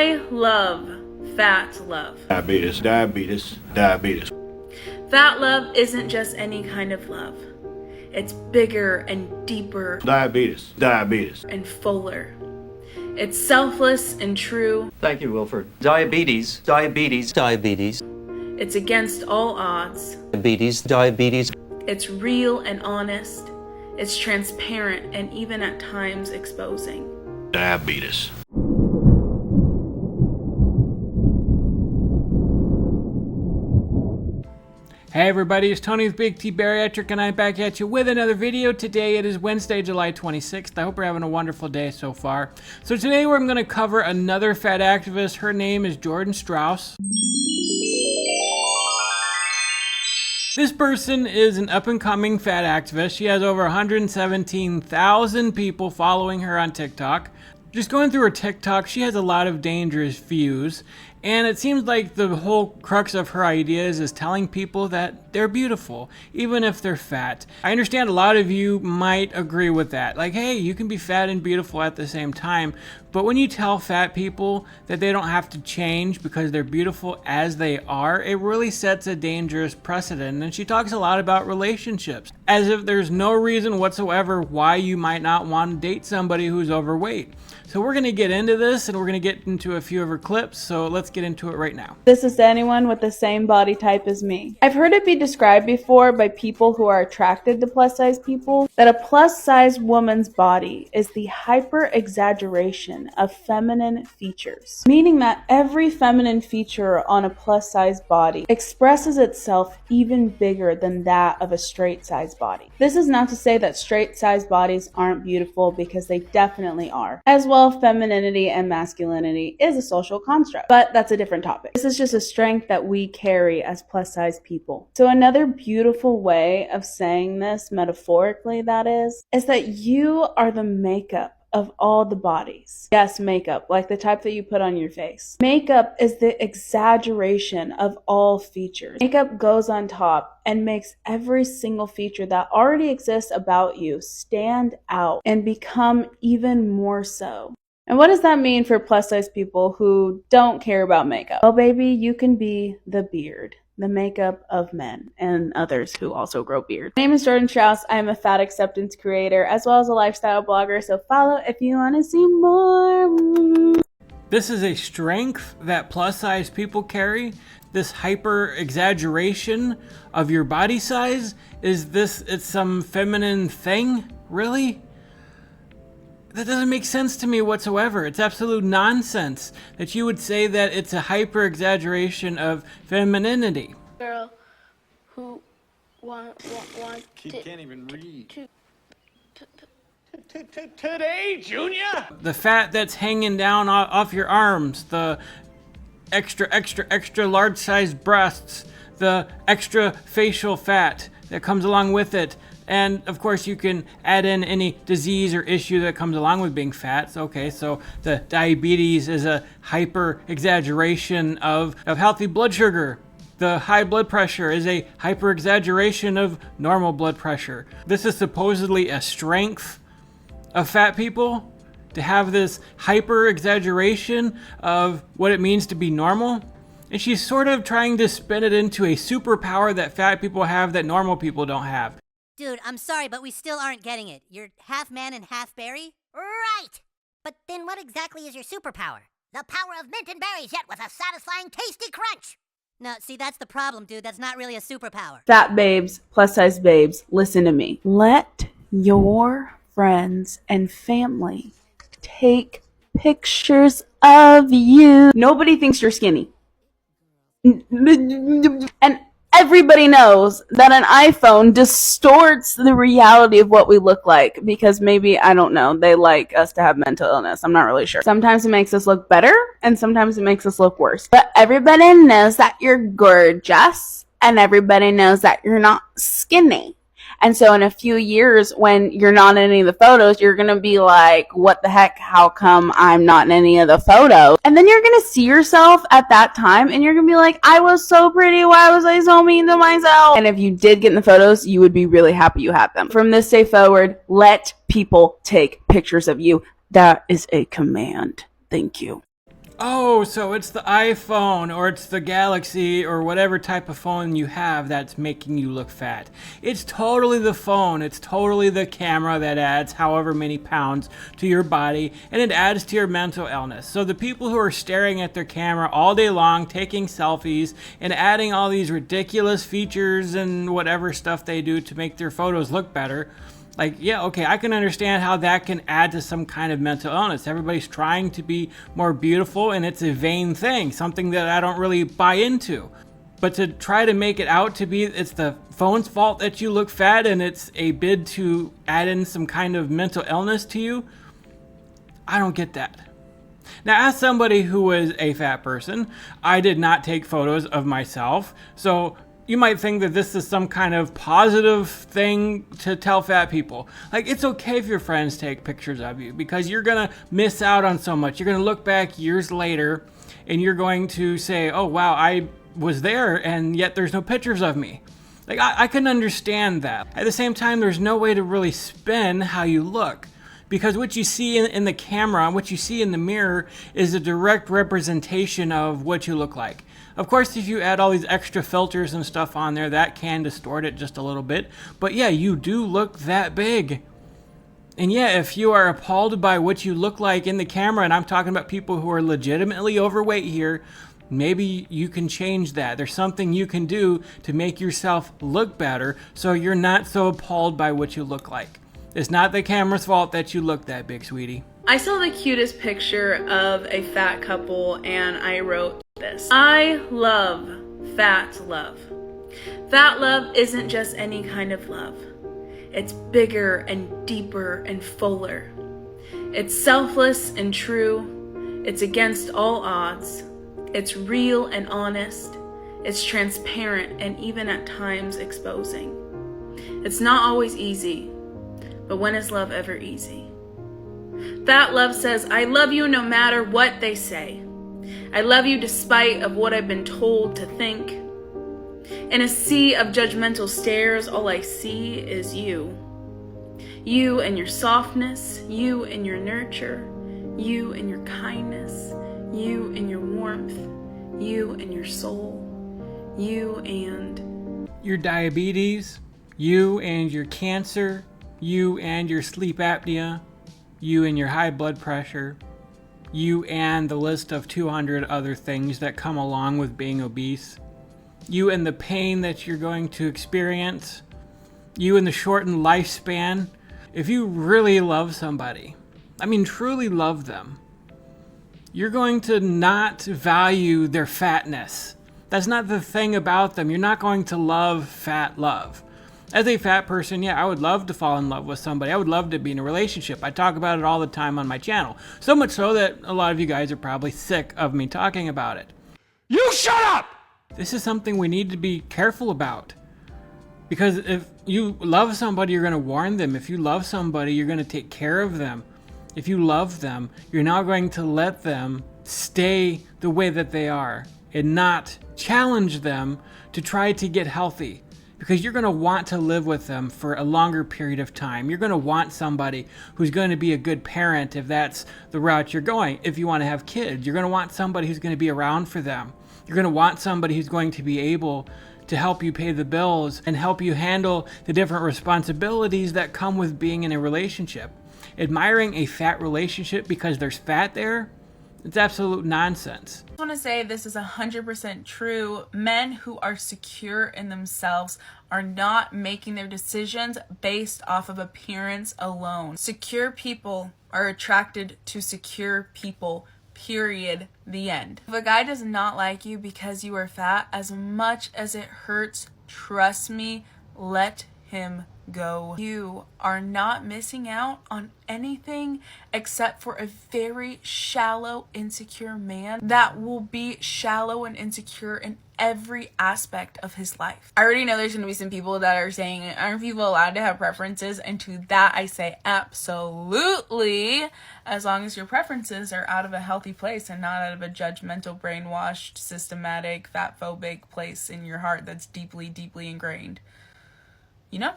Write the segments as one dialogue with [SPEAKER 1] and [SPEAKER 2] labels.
[SPEAKER 1] I love fat love.
[SPEAKER 2] Diabetes, diabetes, diabetes.
[SPEAKER 1] Fat love isn't just any kind of love. It's bigger and deeper
[SPEAKER 2] Diabetes, diabetes.
[SPEAKER 1] and fuller. It's selfless and true.
[SPEAKER 3] Thank you, Wilford. Diabetes, diabetes, diabetes.
[SPEAKER 1] It's against all odds.
[SPEAKER 3] Diabetes, diabetes.
[SPEAKER 1] It's real and honest. It's transparent and even at times exposing.
[SPEAKER 2] Diabetes.
[SPEAKER 4] Hey everybody, it's Tony with Big T Bariatric and I'm back at you with another video. Today it is Wednesday, July 26th. I hope you're having a wonderful day so far. So today I'm going to cover another fat activist. Her name is Jordan Straus. This person is an up-and-coming fat activist. She has over 117,000 people following her on TikTok. Just going through her TikTok, she has a lot of dangerous views, and it seems like the whole crux of her ideas is telling people that they're beautiful, even if they're fat. I understand a lot of you might agree with that. Like, hey, you can be fat and beautiful at the same time, but when you tell fat people that they don't have to change because they're beautiful as they are, it really sets a dangerous precedent. And she talks a lot about relationships, as if there's no reason whatsoever why you might not want to date somebody who's overweight. So we're going to get into this, and we're going to get into a few of her clips, so let's get into it right now.
[SPEAKER 5] This is to anyone with the same body type as me. I've heard it be described before by people who are attracted to plus size people that a plus size woman's body is the hyper exaggeration of feminine features, meaning that every feminine feature on a plus size body expresses itself even bigger than that of a straight size body. This is not to say that straight size bodies aren't beautiful, because they definitely are. As well, femininity and masculinity is a social construct, but that's a different topic. This is just a strength that we carry as plus size people. So another beautiful way of saying this, metaphorically that is that you are the makeup of all the bodies. Yes, makeup, like the type that you put on your face. Makeup is the exaggeration of all features. Makeup goes on top and makes every single feature that already exists about you stand out and become even more so. And what does that mean for plus size people who don't care about makeup? Well, baby, you can be the beard, the makeup of men and others who also grow beard. My name is Jordan Straus. I am a fat acceptance creator as well as a lifestyle blogger, so follow if you want to see more.
[SPEAKER 4] This is a strength that plus size people carry. This hyper exaggeration of your body size. It's some feminine thing? Really? That doesn't make sense to me whatsoever. It's absolute nonsense that you would say that it's a hyper exaggeration of femininity.
[SPEAKER 6] Girl who wants
[SPEAKER 2] Can't even read.
[SPEAKER 7] Today, Junior?
[SPEAKER 4] The fat that's hanging down off your arms, the extra large sized breasts, the extra facial fat that comes along with it. And of course you can add in any disease or issue that comes along with being fat. Okay, so the diabetes is a hyper exaggeration of healthy blood sugar. The high blood pressure is a hyper exaggeration of normal blood pressure. This is supposedly a strength of fat people, to have this hyper exaggeration of what it means to be normal. And she's sort of trying to spin it into a superpower that fat people have that normal people don't have.
[SPEAKER 8] Dude, I'm sorry, but we still aren't getting it. You're half man and half berry? Right! But then what exactly is your superpower? The power of mint and berries, yet with a satisfying, tasty crunch! No, see, that's the problem, dude. That's not really a superpower.
[SPEAKER 5] Fat babes, plus size babes, listen to me. Let your friends and family take pictures of you. Nobody thinks you're skinny. And everybody knows that an iPhone distorts the reality of what we look like, because maybe, I don't know, they like us to have mental illness. I'm not really sure. Sometimes it makes us look better and sometimes it makes us look worse. But everybody knows that you're gorgeous and everybody knows that you're not skinny. And so in a few years, when you're not in any of the photos, you're going to be like, what the heck? How come I'm not in any of the photos? And then you're going to see yourself at that time and you're going to be like, I was so pretty. Why was I so mean to myself? And if you did get in the photos, you would be really happy you had them. From this day forward, let people take pictures of you. That is a command. Thank you.
[SPEAKER 4] oh, so it's the iPhone or it's the Galaxy or whatever type of phone you have that's making you look fat. It's totally the phone. It's totally the camera that adds however many pounds to your body, and it adds to your mental illness. So the people who are staring at their camera all day long, taking selfies and adding all these ridiculous features and whatever stuff they do to make their photos look better, like, yeah, okay, I can understand how that can add to some kind of mental illness. Everybody's trying to be more beautiful, and it's a vain thing, something that I don't really buy into. But to try to make it out to be it's the phone's fault that you look fat and it's a bid to add in some kind of mental illness to you, I don't get that. Now, as somebody who was a fat person, I did not take photos of myself, so you might think that this is some kind of positive thing to tell fat people. Like, it's okay if your friends take pictures of you because you're gonna miss out on so much. You're gonna look back years later and you're going to say, oh wow, I was there and yet there's no pictures of me. Like, I can understand that. At the same time, there's no way to really spin how you look, because what you see in the camera, what you see in the mirror is a direct representation of what you look like. Of course, if you add all these extra filters and stuff on there, that can distort it just a little bit. But yeah, you do look that big. And yeah, if you are appalled by what you look like in the camera, and I'm talking about people who are legitimately overweight here, maybe you can change that. There's something you can do to make yourself look better so you're not so appalled by what you look like. It's not the camera's fault that you look that big, sweetie.
[SPEAKER 1] I saw the cutest picture of a fat couple and I wrote this: I love fat love. Fat love isn't just any kind of love. It's bigger and deeper and fuller. It's selfless and true. It's against all odds. It's real and honest. It's transparent and even at times exposing. It's not always easy, but when is love ever easy? Fat love says, I love you no matter what they say. I love you despite of what I've been told to think. In a sea of judgmental stares, all I see is you. You and your softness, you and your nurture, you and your kindness, you and your warmth, you and your soul, you and
[SPEAKER 4] your diabetes, you and your cancer, you and your sleep apnea, you and your high blood pressure, you and the list of 200 other things that come along with being obese, you and the pain that you're going to experience, you and the shortened lifespan. If you really love somebody, I mean truly love them, you're going to not value their fatness. That's not the thing about them. You're not going to love fat love. As a fat person, yeah, I would love to fall in love with somebody. I would love to be in a relationship. I talk about it all the time on my channel. So much so that a lot of you guys are probably sick of me talking about it.
[SPEAKER 7] You shut up!
[SPEAKER 4] This is something we need to be careful about. Because if you love somebody, you're going to warn them. If you love somebody, you're going to take care of them. If you love them, you're not going to let them stay the way that they are and not challenge them to try to get healthy. Because you're going to want to live with them for a longer period of time. You're going to want somebody who's going to be a good parent if that's the route you're going. If you want to have kids, you're going to want somebody who's going to be around for them. You're going to want somebody who's going to be able to help you pay the bills and help you handle the different responsibilities that come with being in a relationship. Admiring a fat relationship because there's fat there, it's absolute nonsense.
[SPEAKER 1] I want to say this is 100% true. Men who are secure in themselves are not making their decisions based off of appearance alone. Secure people are attracted to secure people, period, the end. If a guy does not like you because you are fat, as much as it hurts, trust me, let him go. You are not missing out on anything except for a very shallow, insecure man that will be shallow and insecure in every aspect of his life. I already know there's going to be some people that are saying, aren't people allowed to have preferences? And to that I say absolutely, as long as your preferences are out of a healthy place and not out of a judgmental, brainwashed, systematic, fat phobic place in your heart that's deeply, deeply ingrained. You know?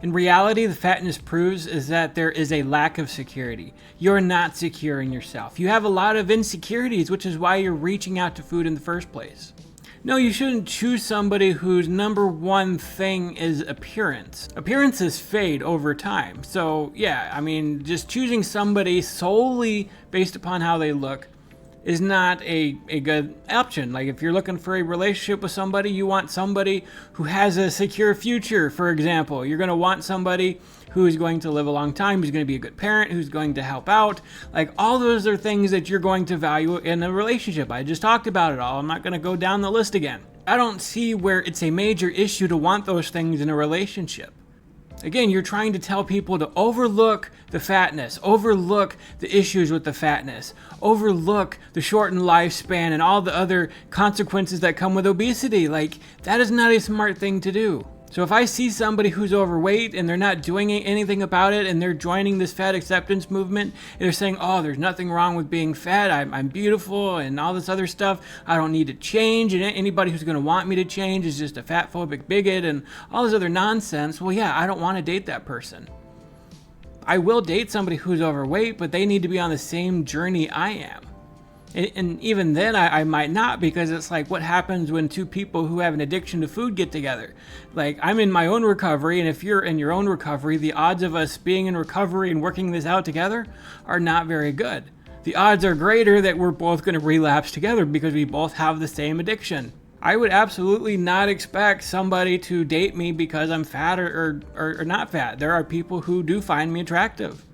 [SPEAKER 4] In reality, the fatness proves is that there is a lack of security. You're not secure in yourself. You have a lot of insecurities, which is why you're reaching out to food in the first place. No, you shouldn't choose somebody whose number one thing is appearance. Appearances fade over time. So yeah, I mean, just choosing somebody solely based upon how they look is not a good option. Like if you're looking for a relationship with somebody, you want somebody who has a secure future, for example. You're going to want somebody who is going to live a long time, who's going to be a good parent, who's going to help out. Like all those are things that you're going to value in a relationship. I just talked about it all. I'm not going to go down the list again. I don't see where it's a major issue to want those things in a relationship. Again, you're trying to tell people to overlook the fatness, overlook the issues with the fatness, overlook the shortened lifespan and all the other consequences that come with obesity. Like, that is not a smart thing to do. So if I see somebody who's overweight and they're not doing anything about it and they're joining this fat acceptance movement, and they're saying, oh, there's nothing wrong with being fat, I'm beautiful and all this other stuff, I don't need to change, and anybody who's going to want me to change is just a fatphobic bigot and all this other nonsense, well, yeah, I don't want to date that person. I will date somebody who's overweight, but they need to be on the same journey I am. And even then, I might not, because it's like, what happens when two people who have an addiction to food get together? Like, I'm in my own recovery, and if you're in your own recovery, the odds of us being in recovery and working this out together are not very good. The odds are greater that we're both going to relapse together because we both have the same addiction. I would absolutely not expect somebody to date me because I'm fat or not fat. There are people who do find me attractive.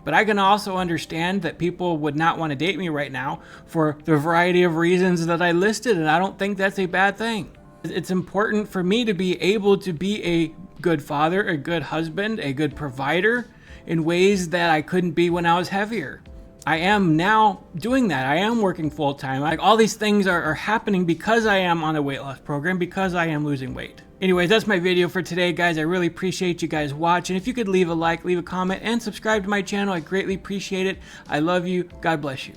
[SPEAKER 4] But I can also understand that people would not want to date me right now for the variety of reasons that I listed, and I don't think that's a bad thing. It's important for me to be able to be a good father, a good husband, a good provider in ways that I couldn't be when I was heavier. I am now doing that. I am working full time. Like, all these things are happening because I am on a weight loss program, because I am losing weight. Anyways, that's my video for today, guys. I really appreciate you guys watching. If you could leave a like, leave a comment, and subscribe to my channel, I greatly appreciate it. I love you. God bless you.